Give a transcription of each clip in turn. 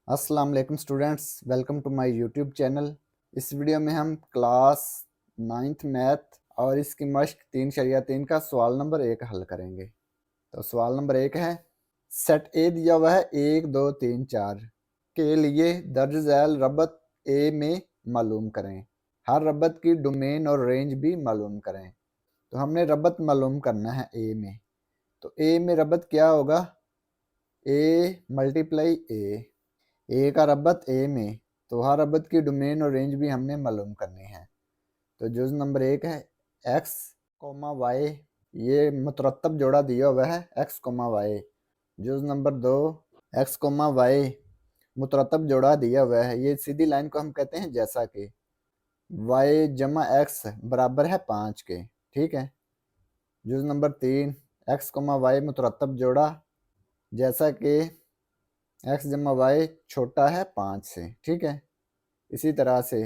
अस्सलाम वालेकुम students, welcome to my YouTube channel. इस वीडियो में हम क्लास 9th मैथ और इसकी मश्क 3 का सवाल नंबर 1 हल करेंगे। तो सवाल नंबर 1 है, सेट ए दिया हुआ है 1 2 3 4 के लिए दर्ज झैल रबत ए में मालूम करें। हर रबत की डोमेन और रेंज भी मालूम करें। तो हमने रबत मालूम करना है ए में। तो ए में रबत क्या होगा? ए मल्टीप्लाई ए का रबत ए में, तो हर रबत की डोमेन और रेंज भी हमने मालूम करनी है। तो जुज़ नंबर 1 है एक्स कोमा वाई, ये मुतरतब जोड़ा दिया हुआ है एक्स कोमा वाई। जुज़ नंबर 2 एक्स कोमा वाई मुतरतब जोड़ा दिया हुआ है, ये सीधी लाइन को हम कहते हैं जैसा कि वाई जमा एक्स बराबर है 5 के। ठीक है। जुज़ नंबर 3 एक्स कोमा वाई मुतरतब जोड़ा जैसा कि एक्स जमा वाई छोटा है 5 से। ठीक है। इसी तरह से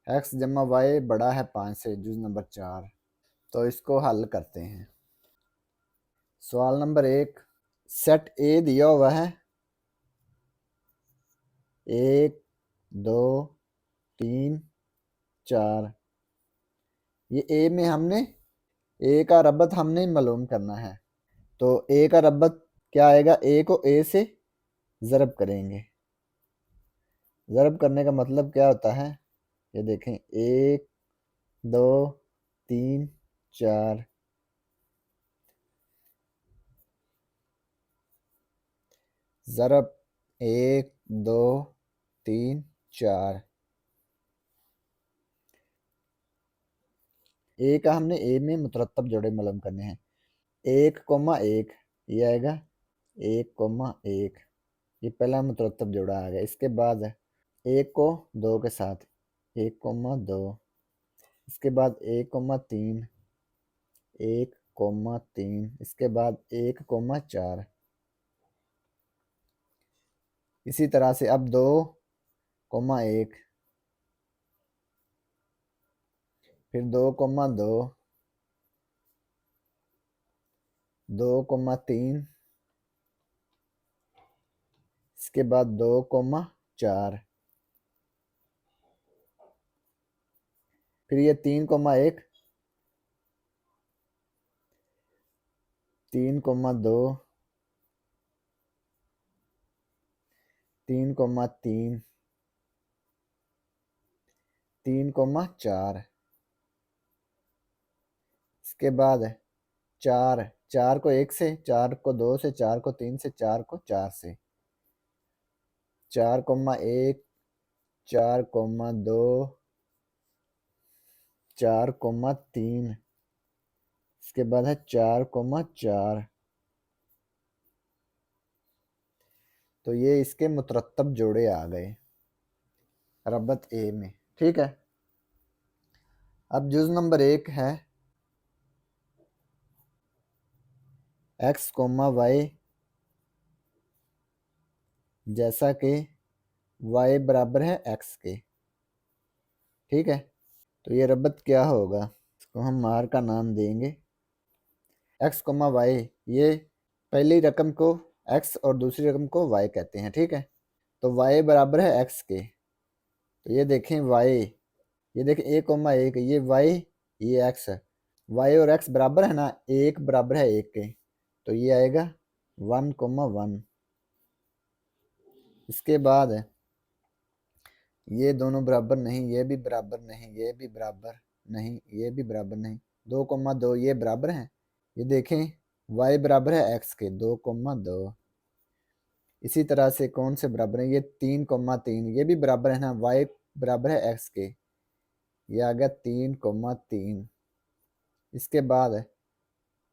एक्स जमा वाई बड़ा है 5 से, जुज़ नंबर 4। तो इसको हल करते हैं। सवाल नंबर 1, सेट ए दिया हुआ है 1 2 3 4। ये ए में हमने ए का रबत हमने मालूम करना है। तो ए का रबत क्या आएगा? ए को ए से ज़रब करेंगे। ज़रब करने का मतलब क्या होता है? ये देखें, 1 2 3 4। ज़रब 1 2 3 4। ए का हमने ए में मुतरतब जोड़े मालूम करने हैं। 1 कोमा 1 ये आएगा 1 कोमा 1, ये पहला मुतरतब जोड़ा आ गया। इसके बाद 1 को 2 के साथ 1 कोमा 2, इसके बाद 1 कोमा 3 1 कोमा 3, इसके बाद 1 कोमा 4। इसी तरह से अब 2 कोमा 1, फिर 2 कोमा 2 2 कोमा 3, इसके बाद 2 कोमा 4, फिर ये 3 कोमा 1 3 कोमा 2 3 कोमा 3 3 कोमा 4, इसके बाद 4 4 को 1 से, 4 को 2 से, 4 को 3 से, 4 को 4 से, 4 कोमा 1 4 कोमा 2 4 कोमा 3, इसके बाद है 4 कोमा 4। तो ये इसके मुतरतब जोड़े आ गए रबत ए में। ठीक है। अब जुज़ नंबर 1 है एक्स कोमा वाई जैसा कि वाई बराबर है एक्स के। ठीक है। तो ये रबत क्या होगा? इसको हम आर का नाम देंगे। एक्स कोमा वाई, ये पहली रकम को एक्स और दूसरी रकम को वाई कहते हैं। ठीक है। तो वाई बराबर है एक्स के। तो ये देखें वाई, ये देखें 1 कोमा 1, ये वाई ये एक्स है। वाई और एक्स बराबर है ना, 1 बराबर है 1 के, तो ये आएगा 1 कोमा 1। इसके बाद ये दोनों बराबर नहीं, ये भी बराबर नहीं, ये भी बराबर नहीं, ये भी बराबर नहीं। 2 कोमा 2 ये बराबर हैं। ये देखें y बराबर है x के, 2 कोमा 2। इसी तरह से कौन से बराबर हैं? ये 3 कोमा 3 ये भी बराबर है ना, y बराबर है x के, ये आ गया 3 कोमा 3। इसके बाद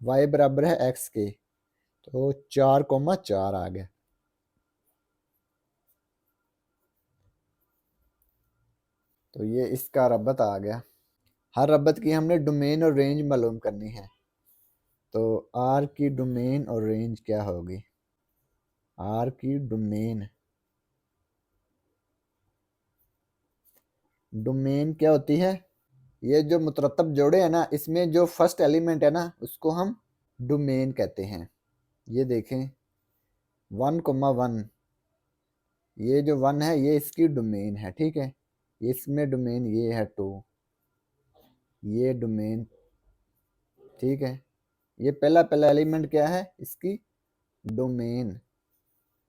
y बराबर है x के, तो 4 कोमा 4 आ गया। तो ये इसका रबत आ गया। हर रबत की हमने डोमेन और रेंज मालूम करनी है। तो आर की डोमेन और रेंज क्या होगी? आर की डोमेन क्या होती है? ये जो मुतरतब जोड़े हैं ना, इसमें जो फर्स्ट एलिमेंट है ना, उसको हम डोमेन कहते हैं। ये देखें 1 कोमा 1 ये जो 1 है ये इसकी डोमेन है, ठीक है। इसमें डोमेन ये है 2, ये डोमेन, ठीक है। ये पहला पहला एलिमेंट क्या है इसकी डोमेन,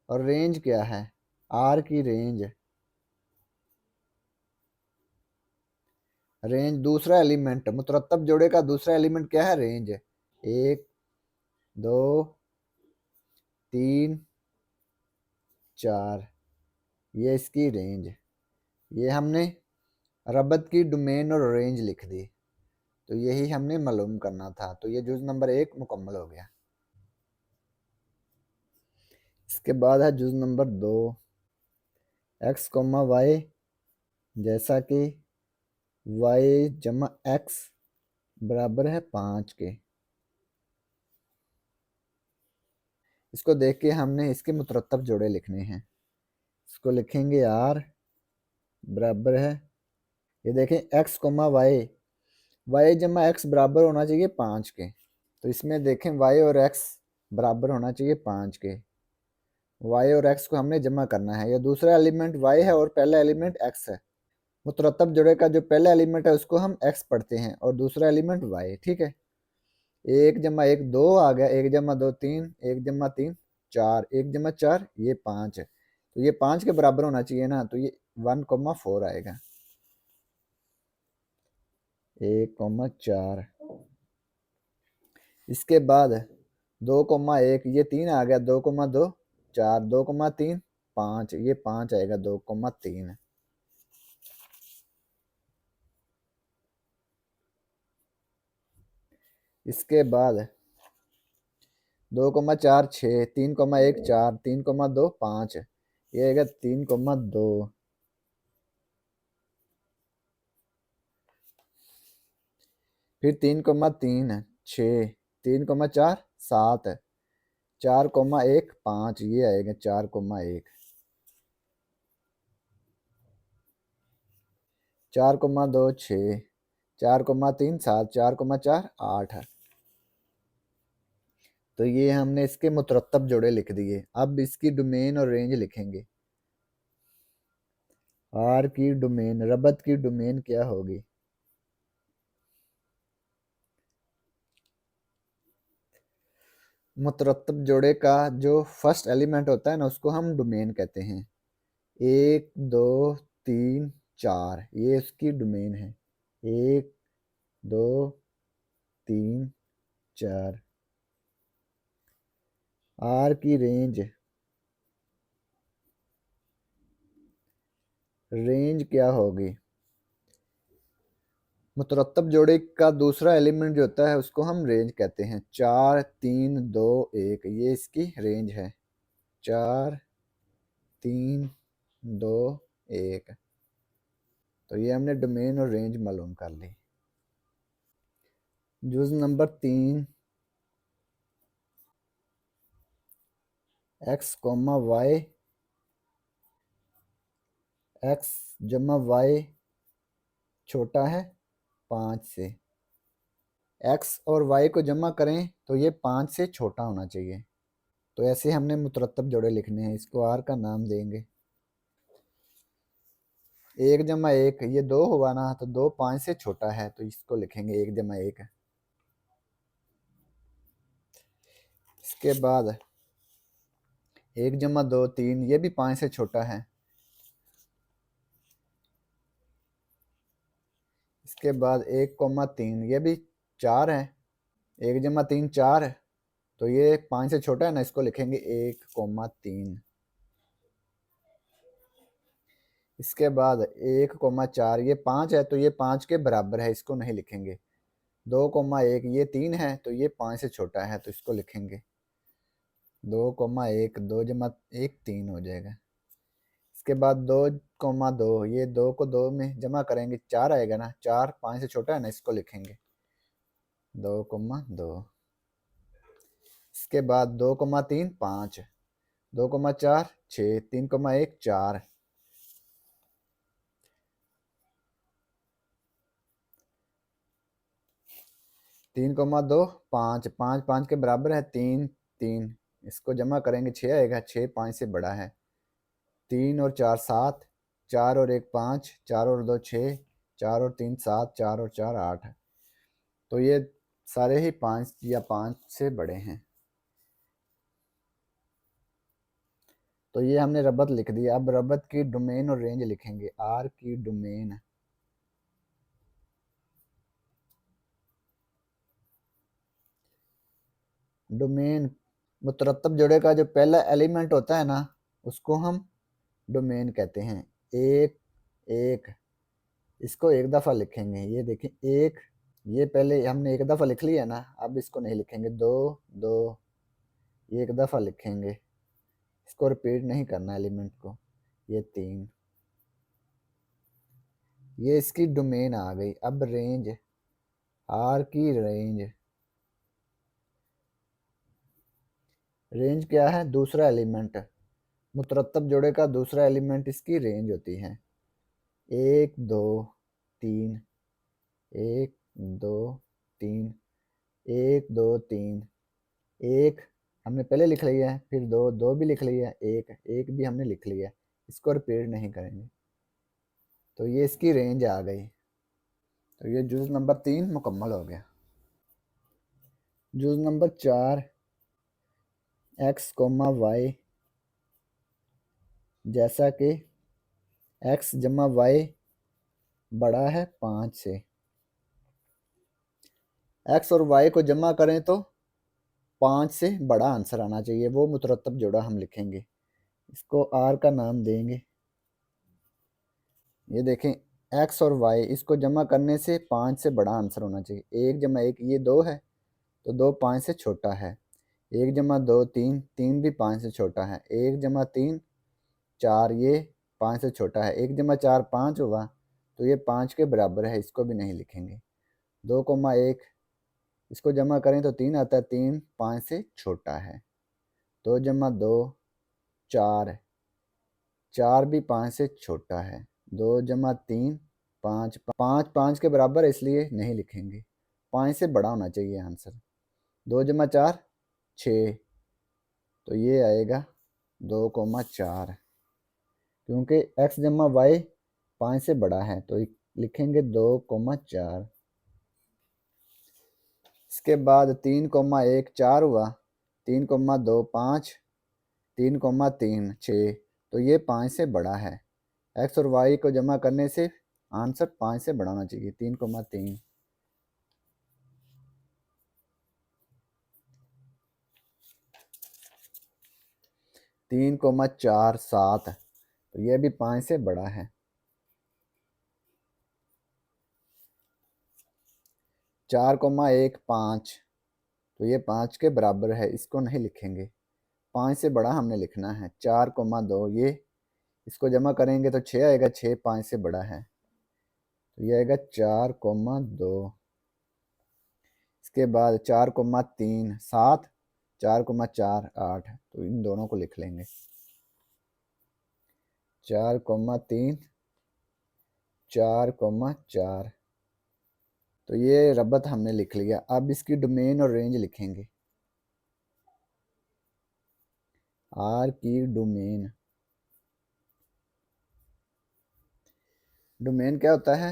और रेंज क्या है आर की रेंज। रेंज दूसरा एलिमेंट, मुतरत्तब जोड़े का दूसरा एलिमेंट क्या है रेंज। 1 2 3 4, ये इसकी रेंज। ये हमने रबत की डोमेन और रेंज लिख दी, तो यही हमने मालूम करना था। तो ये जुज नंबर 1 मुकम्मल हो गया। इसके बाद है जुज नंबर 2, एक्स कोमा वाई, जैसा कि वाई जमा एक्स बराबर है 5 के। इसको देख के हमने इसके मुतरत्तब जोड़े लिखने हैं। इसको लिखेंगे आर बराबर है, ये देखें एक्स कोमा वाई, वाई जमा एक्स बराबर होना चाहिए 5 के। तो इसमें देखें वाई और एक्स बराबर होना चाहिए 5 के। वाई और एक्स को हमने जमा करना है। ये दूसरा एलिमेंट वाई है और पहला एलिमेंट एक्स है। मुतरत्तब जोड़े का जो पहला एलिमेंट है उसको हम एक्स पढ़ते हैं और दूसरा एलिमेंट वाई, ठीक है। 1 जमा 1 2 आ गया, 1 जमा 2 3, 1 जमा 3 4, 1 जमा 4 ये 5 है। तो ये 5 के बराबर होना चाहिए ना, तो ये 1,4 आएगा, 1,4। इसके बाद 2,1 ये 3 आ गया, 2,2 4, 2,3 5, ये 5 आएगा, 2,3। इसके बाद 2,4 6, 3,1 4, 3,2 5, ये आएगा 3,2। फिर 3,3 6, 3,4 7, 4,1 5, ये आएगा 4,1, 4,2 6, 4,3 7, 4,4 8। तो ये हमने इसके मुतरत्तब जोड़े लिख दिए। अब इसकी डोमेन और रेंज लिखेंगे। आर की डोमेन, रबत की डोमेन क्या होगी। मुतरत्तब जोड़े का जो फर्स्ट एलिमेंट होता है ना उसको हम डोमेन कहते हैं। 1 2 3 4, ये इसकी डोमेन है। 1 2 3 4। आर की रेंज, रेंज क्या होगी। मुतरत्तब जोड़े का दूसरा एलिमेंट जो होता है उसको हम रेंज कहते हैं। 4 3 2 1, ये इसकी रेंज है। 4 3 2 1। तो ये हमने डोमेन और रेंज मालूम कर ली। जुज number 3, X comma Y, X जमा वाई छोटा है 5 से। एक्स और वाई को जमा करें तो ये 5 से छोटा होना चाहिए। तो ऐसे हमने मुतरत्तब जोड़े लिखने हैं। इसको आर का नाम देंगे। 1 जमा 1 ये 2 हुआ ना, तो 2 5 से छोटा है, तो इसको लिखेंगे 1 जमा 1। इसके बाद 1 जमा 2 3, ये भी 5 से छोटा है। इसके बाद 1,3 ये भी 4 है। 1 जमा 3 4, तो ये 5 से छोटा है ना, इसको लिखेंगे 1,3। इसके बाद 1,4 ये 5 है, तो ये 5 के बराबर है, इसको नहीं लिखेंगे। 2,1 ये 3 है, तो ये 5 से छोटा है, तो इसको लिखेंगे 2,1, 2 जमा 1 3 हो जाएगा। इसके बाद 2,2 ये 2 को 2 में जमा करेंगे 4 आएगा ना, 4 5 से छोटा है ना, इसको लिखेंगे 2,2। इसके बाद 2,3 5, 2,4 6, 3,1 4, 3,2 5, 5 5 के बराबर है 3 3, इसको जमा करेंगे 6 आएगा, 6 5 से बड़ा है। 3 और 4 7, 4 और 1 5, 4 और 2 6, 4 और 3 7, 4 और 4 8। तो ये सारे ही 5 या 5 से बड़े हैं। तो ये हमने रबत लिख दिया। अब रबत की डोमेन और रेंज लिखेंगे। आर की डोमेन मुतरत्तब जोड़े का जो पहला एलिमेंट होता है ना, उसको हम डोमेन कहते हैं। एक एक, इसको एक दफ़ा लिखेंगे। ये देखें एक, ये पहले हमने एक दफ़ा लिख लिया ना, अब इसको नहीं लिखेंगे। दो दो, ये एक दफ़ा लिखेंगे, इसको रिपीट नहीं करना एलिमेंट को। ये तीन, ये इसकी डोमेन आ गई। अब रेंज, आर की रेंज क्या है? दूसरा एलिमेंट, मुतरत्तब जोड़े का दूसरा एलिमेंट इसकी रेंज होती है। एक दो तीन, एक दो तीन, एक दो तीन, एक हमने पहले लिख लिया है, फिर दो दो भी लिख लिया है, एक एक भी हमने लिख लिया है, इसको रिपीट नहीं करेंगे। तो ये इसकी रेंज आ गई। तो ये जुज़ नंबर 3 मुकम्मल हो गया। जुज़ नंबर 4, एक्स कोमा वाई, जैसा कि एक्स जमा वाई बड़ा है 5 से। एक्स और वाई को जमा करें तो 5 से बड़ा आंसर आना चाहिए, वो मुतरत्तब जोड़ा हम लिखेंगे। इसको आर का नाम देंगे। ये देखें एक्स और वाई, इसको जमा करने से 5 से बड़ा आंसर होना चाहिए। 1 जमा 1 ये 2 है, तो 2 5 से छोटा है। 1 जमा 2 3, 3 भी 5 से छोटा है। 1 जमा 3 4, ये 5 से छोटा है। 1 जमा 4 5 हुआ, तो ये 5 के बराबर है, इसको भी नहीं लिखेंगे। 2,1, इसको जमा करें तो 3 आता है, 3 5 से छोटा है। 2 जमा 2 4, 4 भी 5 से छोटा है। 2 जमा 3 5, 5 5 के बराबर है, इसलिए नहीं लिखेंगे। 5 से बड़ा होना चाहिए आंसर। 2 जमा 4 6, तो ये आएगा 2,4, क्योंकि एक्स जमा वाई 5 से बड़ा है, तो लिखेंगे 2,4। इसके बाद 3,1 4 हुआ, 3,2 5, 3,3 6, तो ये 5 से बड़ा है। एक्स और वाई को जमा करने से आंसर 5 से बड़ा होना चाहिए। 3,3, 3,4 7, तो ये भी 5 से बड़ा है। 4,1 5, तो ये 5 के बराबर है, इसको नहीं लिखेंगे। 5 से बड़ा हमने लिखना है। 4,2, ये इसको जमा करेंगे तो 6 आएगा, 6 5 से बड़ा है, तो ये आएगा 4,2। इसके बाद 4,3 7, 4,4 8, तो इन दोनों को लिख लेंगे। 4,3 4,4, तो ये रबत हमने लिख लिया। अब इसकी डोमेन और रेंज लिखेंगे। आर की डोमेन, डोमेन क्या होता है?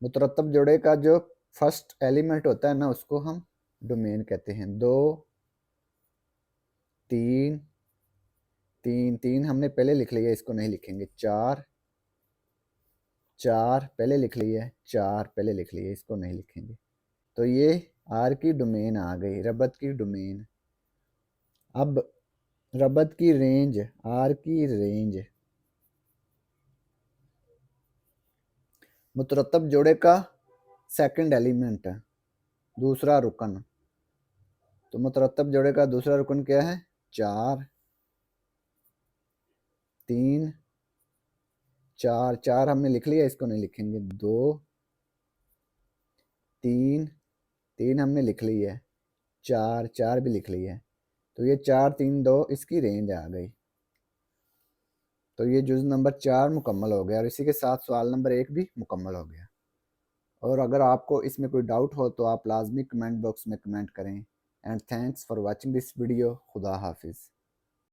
मुतरत्तब जोड़े का जो फर्स्ट एलिमेंट होता है ना, उसको हम डोमेन कहते हैं। 2 3 3 3 हमने पहले लिख लिया, इसको नहीं लिखेंगे। 4 4 पहले लिख लिया है, 4 पहले लिख लिया, इसको नहीं लिखेंगे। तो ये आर की डोमेन आ गई, रबत की डोमेन। अब रबत की रेंज, आर की रेंज, मुतरत्तब जोड़े का सेकंड एलिमेंट, दूसरा रुकन। तो मुतरत्तब जोड़े का दूसरा रुकन क्या है? 4 3 4, 4 हमने लिख लिया, इसको नहीं लिखेंगे। 2 3 3 हमने लिख लिया है। 4 4 भी लिख लिया है, तो ये 4 3 2 इसकी रेंज आ गई। तो ये जुज़ नंबर 4 मुकम्मल हो गया, और इसी के साथ सवाल नंबर 1 भी मुकम्मल हो गया। और अगर आपको इसमें कोई डाउट हो तो आप लाजमी कमेंट बॉक्स में कमेंट करें। And thanks for watching this video. खुदा हाफिज़।